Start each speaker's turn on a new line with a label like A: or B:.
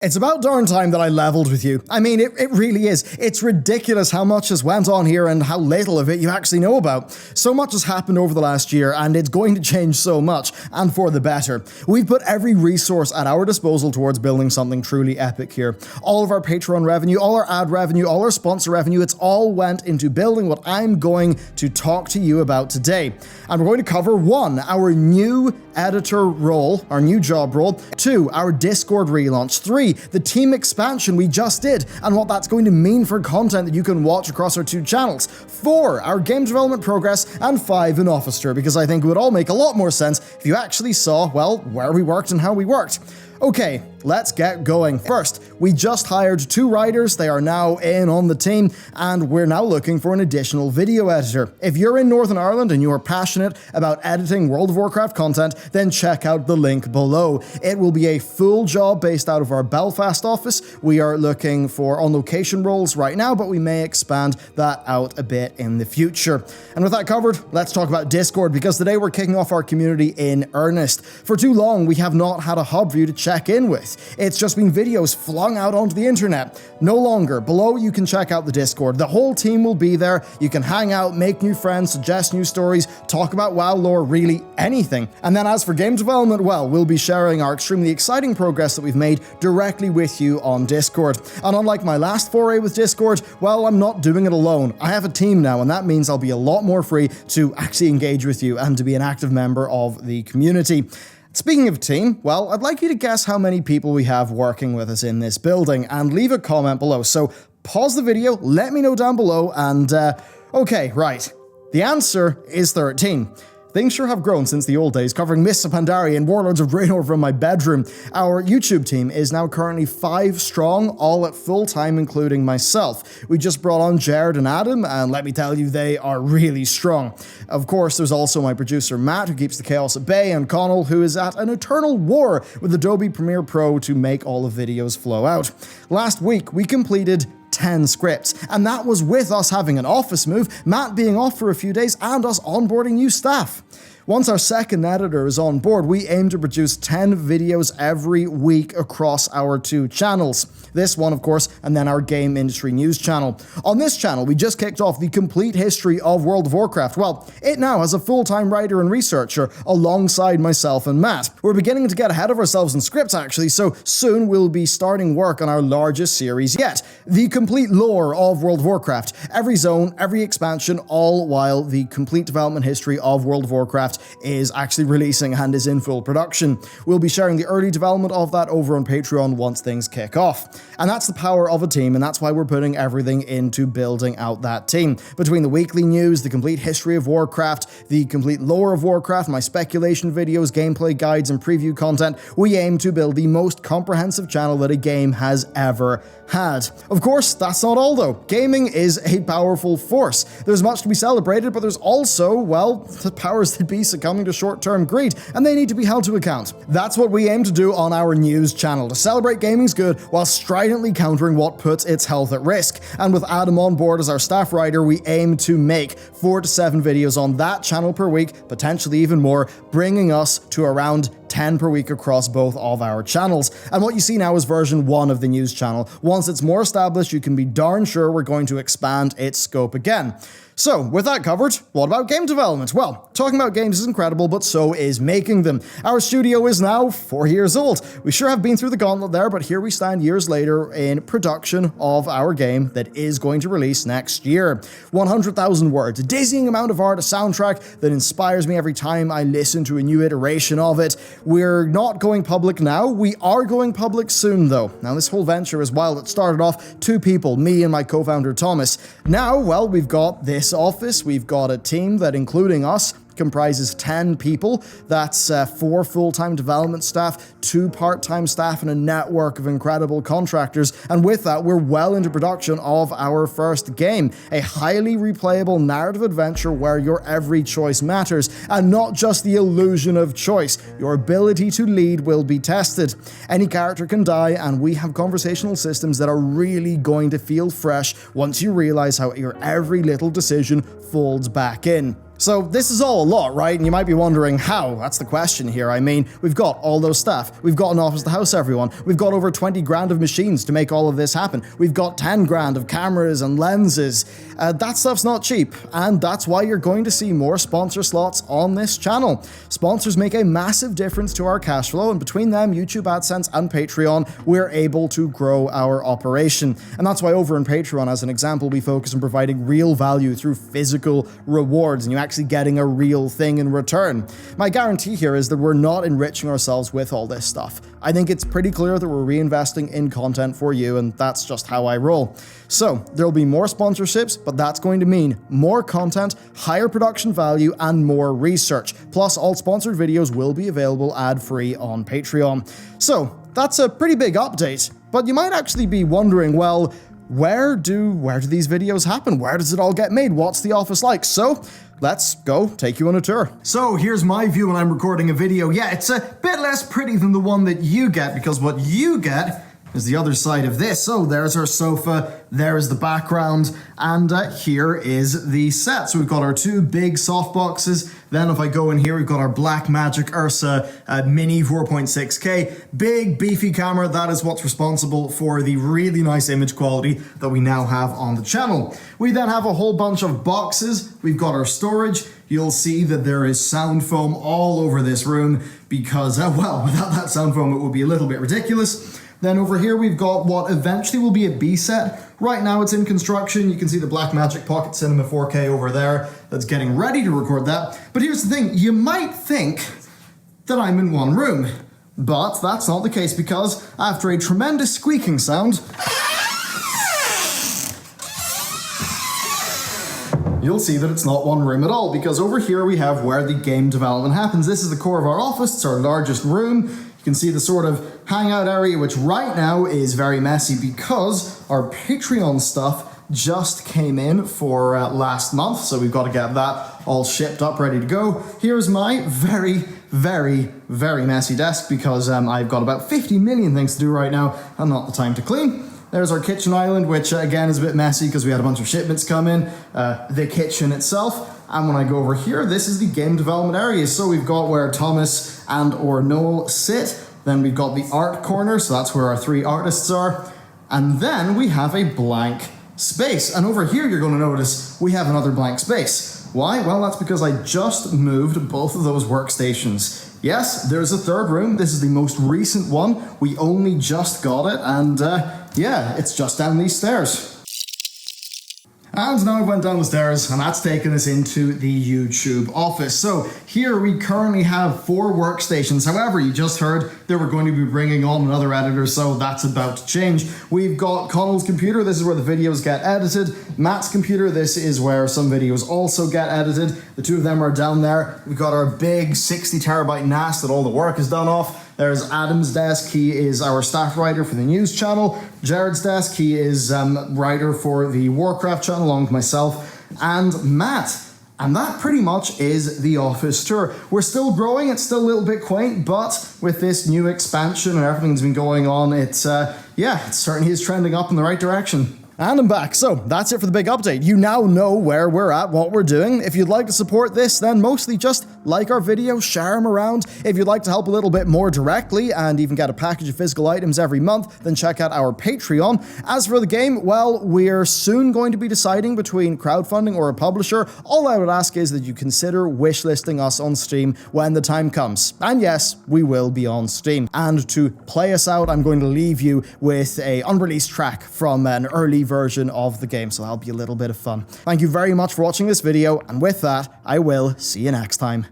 A: It's about darn time that I leveled with you. I mean, it really is. It's ridiculous how much has went on here and how little of it you actually know about. So much has happened over the last year, and it's going to change so much, and for the better. We've put every resource at our disposal towards building something truly epic here. All of our Patreon revenue, all our ad revenue, all our sponsor revenue, it's all went into building what I'm going to talk to you about today. And we're going to cover 1, our new editor role, our new job role, 2, our Discord relaunch, 3, the team expansion we just did and what that's going to mean for content that you can watch across our 2 channels, 4, our game development progress, and 5, an office tour, because I think it would all make a lot more sense if you actually saw, well, where we worked and how we worked. Okay, let's get going. First, we just hired 2 writers. They are now in on the team, and we're now looking for an additional video editor. If you're in Northern Ireland and you are passionate about editing World of Warcraft content, then check out the link below. It will be a full job based out of our Belfast office. We are looking for on-location roles right now, but we may expand that out a bit in the future. And with that covered, let's talk about Discord, because today we're kicking off our community in earnest. For too long, we have not had a hub for you to check in with. It's just been videos flung out onto the internet. No longer. Below, you can check out the Discord. The whole team will be there. You can hang out, make new friends, suggest new stories, talk about WoW lore, really anything. And then as for game development, well, we'll be sharing our extremely exciting progress that we've made directly with you on Discord. And unlike my last foray with Discord, well, I'm not doing it alone. I have a team now, and that means I'll be a lot more free to actually engage with you and to be an active member of the community. Speaking of team, well, I'd like you to guess how many people we have working with us in this building, and leave a comment below. So pause the video, let me know down below, and okay, right. The answer is 13. Things sure have grown since the old days, covering Mists of Pandaria and Warlords of Draenor from my bedroom. Our YouTube team is now currently 5 strong, all at full time, including myself. We just brought on Jared and Adam, and let me tell you, they are really strong. Of course, there's also my producer Matt, who keeps the chaos at bay, and Connell, who is at an eternal war with Adobe Premiere Pro to make all the videos flow out. Last week, we completed 10 scripts, and that was with us having an office move, Matt being off for a few days, and us onboarding new staff. Once our second editor is on board, we aim to produce 10 videos every week across our 2 channels. This one, of course, and then our game industry news channel. On this channel, we just kicked off the complete history of World of Warcraft. Well, it now has a full-time writer and researcher alongside myself and Matt. We're beginning to get ahead of ourselves in scripts, actually, so soon we'll be starting work on our largest series yet, the complete lore of World of Warcraft. Every zone, every expansion, all while the complete development history of World of Warcraft is actually releasing and is in full production. We'll be sharing the early development of that over on Patreon once things kick off. And that's the power of a team, and that's why we're putting everything into building out that team. Between the weekly news, the complete history of Warcraft, the complete lore of Warcraft, my speculation videos, gameplay guides, and preview content, we aim to build the most comprehensive channel that a game has ever had. Of course, that's not all though. Gaming is a powerful force. There's much to be celebrated, but there's also, well, the powers that be succumbing to short-term greed, and they need to be held to account. That's what we aim to do on our news channel, to celebrate gaming's good while stridently countering what puts its health at risk. And with Adam on board as our staff writer, we aim to make 4 to 7 videos on that channel per week, potentially even more, bringing us to around 10 per week across both of our channels. And what you see now is version 1 of the news channel. Once it's more established, you can be darn sure we're going to expand its scope again. So, with that covered, what about game development? Well, talking about games is incredible, but so is making them. Our studio is now 4 years old. We sure have been through the gauntlet there, but here we stand years later in production of our game that is going to release next year. 100,000 words, a dizzying amount of art, a soundtrack that inspires me every time I listen to a new iteration of it. We're not going public now. We are going public soon, though. Now, this whole venture is wild. It started off 2 people, me and my co-founder Thomas. Now, well, we've got this office, we've got a team that, including us, comprises 10 people. That's 4 full-time development staff, 2 part-time staff, and a network of incredible contractors. And with that, we're well into production of our first game, a highly replayable narrative adventure where your every choice matters, and not just the illusion of choice. Your ability to lead will be tested. Any character can die, and we have conversational systems that are really going to feel fresh once you realize how your every little decision folds back in. So this is all a lot, right? And you might be wondering how. That's the question here. I mean, we've got all those staff. We've got an office to house everyone. We've got over 20 grand of machines to make all of this happen. We've got 10 grand of cameras and lenses. That stuff's not cheap, and that's why you're going to see more sponsor slots on this channel. Sponsors make a massive difference to our cash flow, and between them, YouTube AdSense and Patreon, we're able to grow our operation. And that's why over in Patreon, as an example, we focus on providing real value through physical rewards, and you actually getting a real thing in return. My guarantee here is that we're not enriching ourselves with all this stuff. I think it's pretty clear that we're reinvesting in content for you, and that's just how I roll. So there'll be more sponsorships, but that's going to mean more content, higher production value, and more research. Plus, all sponsored videos will be available ad-free on Patreon. So that's a pretty big update, but you might actually be wondering, well, where do these videos happen? Where does it all get made? What's the office like? So let's go take you on a tour. So here's my view when I'm recording a video. Yeah, it's a bit less pretty than the one that you get, because what you get is the other side of this. So there's our sofa, there's the background, and here is the set. So we've got our two big soft boxes. Then if I go in here, we've got our Blackmagic Ursa Mini 4.6K. Big, beefy camera. That is what's responsible for the really nice image quality that we now have on the channel. We then have a whole bunch of boxes. We've got our storage. You'll see that there is sound foam all over this room because, well, without that sound foam, it would be a little bit ridiculous. Then over here, we've got what eventually will be a B set. Right now it's in construction. You can see the Blackmagic Pocket Cinema 4K over there that's getting ready to record that. But here's the thing, you might think that I'm in one room, but that's not the case because after a tremendous squeaking sound, you'll see that it's not one room at all, because over here we have where the game development happens. This is the core of our office. It's our largest room. You can see the sort of hangout area, which right now is very messy because our Patreon stuff just came in for last month, so we've got to get that all shipped up, ready to go. Here's my very, very, very messy desk because I've got about 50 million things to do right now and not the time to clean. There's our kitchen island, which again is a bit messy because we had a bunch of shipments come in, the kitchen itself. And when I go over here, this is the game development area. So we've got where Thomas and or Noel sit. Then we've got the art corner, so that's where our three artists are. And then we have a blank space. And over here, you're going to notice we have another blank space. Why? Well, that's because I just moved both of those workstations. Yes, there's a third room. This is the most recent one. We only just got it, and yeah, it's just down these stairs. And now I went down the stairs, and that's taken us into the YouTube office. So here we currently have 4 workstations. However, you just heard that we're going to be bringing on another editor, so that's about to change. We've got Connell's computer. This is where the videos get edited. Matt's computer. This is where some videos also get edited. The two of them are down there. We've got our big 60 terabyte NAS that all the work is done off. There's Adam's desk. He is our staff writer for the news channel. Jared's desk. He is writer for the Warcraft channel along with myself and Matt. And that pretty much is the office tour. We're still growing. It's still a little bit quaint, but with this new expansion and everything that's been going on, it's yeah, it certainly is trending up in the right direction. And I'm back. So that's it for the big update. You now know where we're at, what we're doing. If you'd like to support this, then mostly just like our videos, share them around. If you'd like to help a little bit more directly and even get a package of physical items every month, then check out our Patreon. As for the game, well, we're soon going to be deciding between crowdfunding or a publisher. All I would ask is that you consider wishlisting us on Steam when the time comes. And yes, we will be on Steam. And to play us out, I'm going to leave you with an unreleased track from an early version of the game, so that'll be a little bit of fun. Thank you very much for watching this video, and with that, I will see you next time.